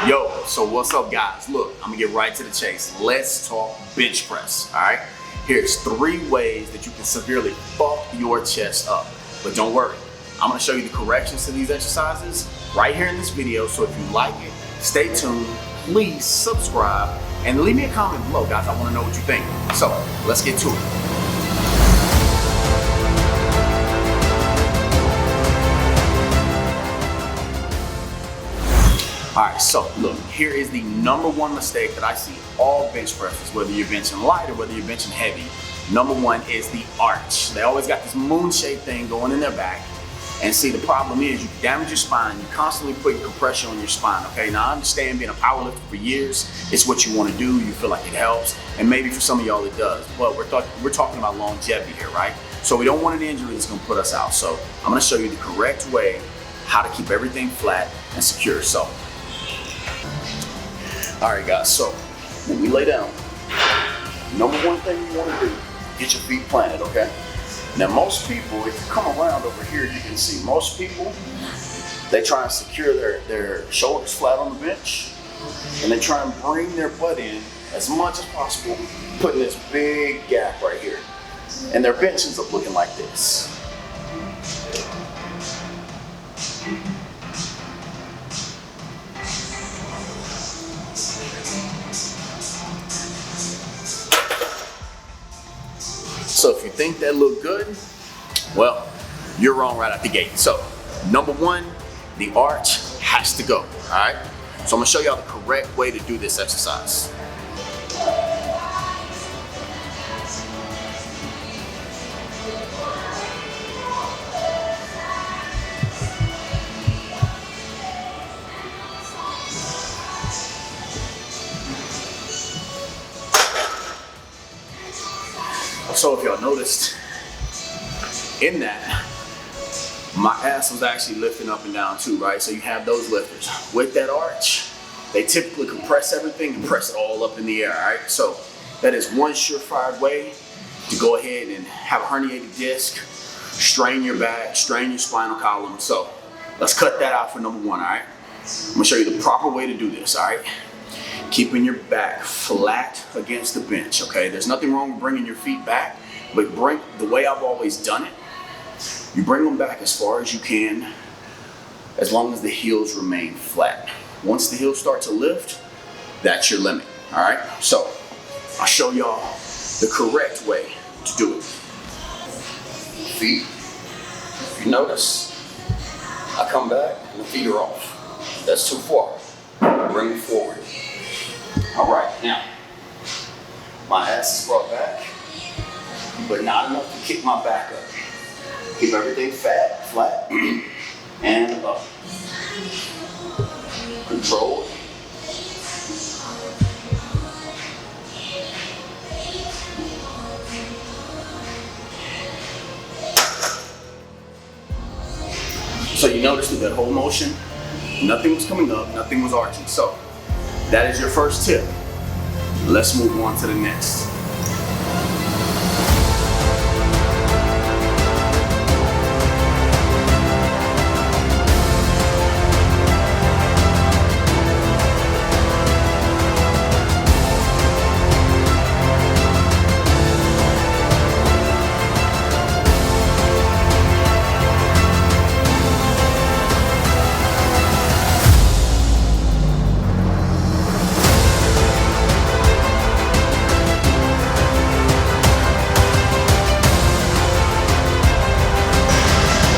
Yo, so what's up guys? Look, I'm gonna get right to the chase. Let's talk bench press, all right? Here's 3 ways that you can severely fuck your chest up. But don't worry, I'm gonna show you the corrections to these exercises right here in this video. So if you like it, stay tuned, please subscribe, and leave me a comment below, guys. I wanna know what you think. So let's get to it. All right, so look, here is the #1 mistake that I see all bench pressers, whether you're benching light or whether you're benching heavy. #1 is the arch. They always got this moon-shaped thing going in their back. And see, the problem is you damage your spine. You're constantly putting compression on your spine, okay? Now, I understand being a powerlifter for years, it's what you want to do. You feel like it helps. And maybe for some of y'all it does. But we're talking about longevity here, right? So we don't want an injury that's going to put us out. So I'm going to show you the correct way how to keep everything flat and secure. So, all right, guys, so when we lay down, #1 thing you want to do, get your feet planted, okay? Now, most people, if you come around over here, you can see most people, they try and secure their shoulders flat on the bench, and they try and bring their butt in as much as possible, putting this big gap right here. And their bench ends up looking like this. So if you think that look good, well, you're wrong right out the gate. So #1, the arch has to go, all right? So I'm gonna show y'all the correct way to do this exercise. So if y'all noticed, in that, my ass was actually lifting up and down too, right? So you have those lifters. With that arch, they typically compress everything and press it all up in the air, all right? So that is one surefire way to go ahead and have a herniated disc, strain your back, strain your spinal column. So let's cut that out for #1, all right? I'm gonna show you the proper way to do this, all right? Keeping your back flat against the bench, okay? There's nothing wrong with bringing your feet back, but the way I've always done it, you bring them back as far as you can, as long as the heels remain flat. Once the heels start to lift, that's your limit, all right? So I'll show y'all the correct way to do it. Feet, if you notice, I come back and the feet are off. That's too far. Bring them forward. All right, now, my ass is brought back, but not enough to kick my back up. Keep everything flat, and up. Control it. So you notice with that whole motion, nothing was coming up, nothing was arching. So that is your first tip. Let's move on to the next.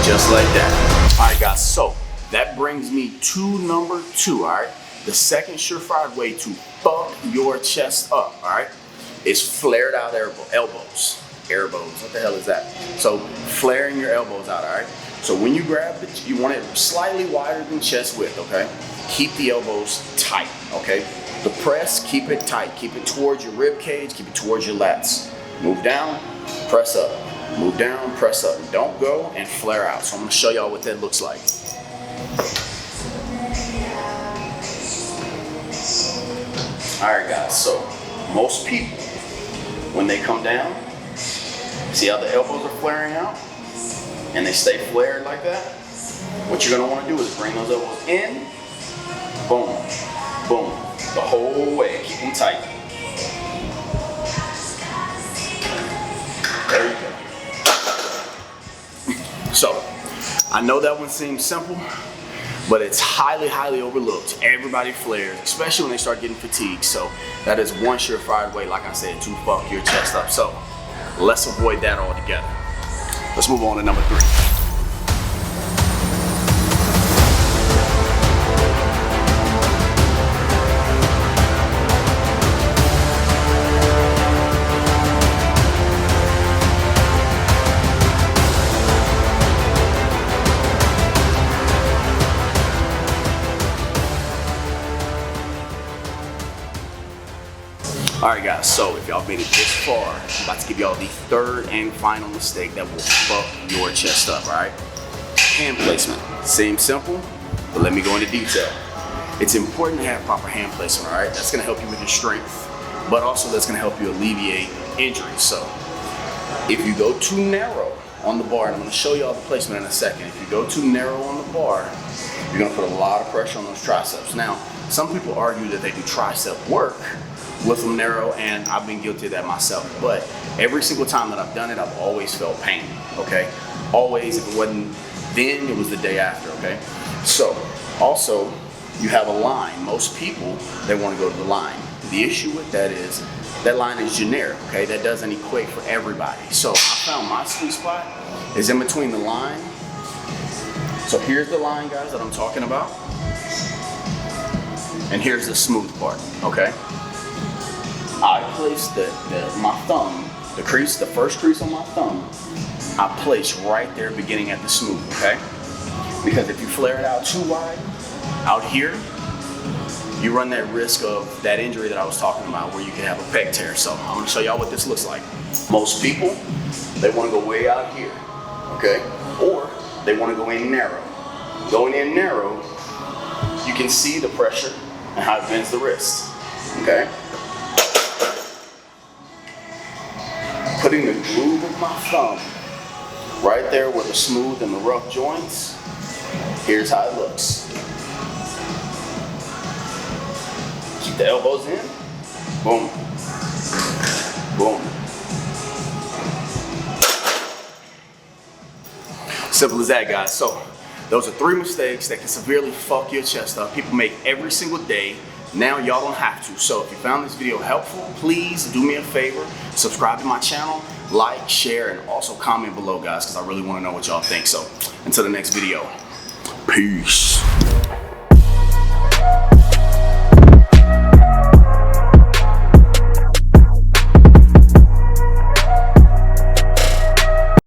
Just like that. All right, guys, so that brings me to #2, all right? The second surefire way to fuck your chest up, all right, is flared out elbows. What the hell is that? So flaring your elbows out, all right? So when you grab it, you want it slightly wider than chest width, okay? Keep the elbows tight, okay? The press, keep it tight. Keep it towards your rib cage, keep it towards your lats. Move down, press up. Move down, press up. Don't go and flare out. So I'm gonna show y'all what that looks like. All right, guys, so most people, when they come down, see how the elbows are flaring out? And they stay flared like that? What you're gonna wanna do is bring those elbows in, boom. Boom. The whole way. Keep them tight. There you go. So, I know that one seems simple, but it's highly, highly overlooked. Everybody flares, especially when they start getting fatigued. So that is one surefire way, like I said, to fuck your chest up. So let's avoid that altogether. Let's move on to number 3. Alright guys, so if y'all made it this far, I'm about to give y'all the 3rd and final mistake that will fuck your chest up, alright? Hand placement. Seems simple, but let me go into detail. It's important to have proper hand placement, alright? That's going to help you with your strength, but also that's going to help you alleviate injuries. So, if you go too narrow on the bar, and I'm going to show y'all the placement in a second. If you go too narrow on the bar, you're going to put a lot of pressure on those triceps. Now, some people argue that they do tricep work with them narrow, and I've been guilty of that myself. But every single time that I've done it, I've always felt pain, okay? Always, if it wasn't then, it was the day after, okay? So, also, you have a line. Most people, they want to go to the line. The issue with that is, that line is generic, okay? That doesn't equate for everybody. So, I found my sweet spot is in between the line. So here's the line, guys, that I'm talking about. And here's the smooth part, okay? I place my thumb, the first crease on my thumb, I place right there beginning at the smooth, okay? Because if you flare it out too wide, out here, you run that risk of that injury that I was talking about where you can have a pec tear. So I'm gonna show y'all what this looks like. Most people, they wanna go way out here, okay? Or they wanna go in narrow. Going in narrow, you can see the pressure and how it bends the wrist, okay? Putting the groove of my thumb right there where the smooth and the rough joints, here's how it looks. Keep the elbows in, boom, boom. Simple as that, guys. So those are 3 mistakes that can severely fuck your chest up. People make every single day. Now y'all don't have to. So if you found this video helpful, please do me a favor, subscribe to my channel, like, share, and also comment below, guys, because I really want to know what y'all think. So until the next video, peace.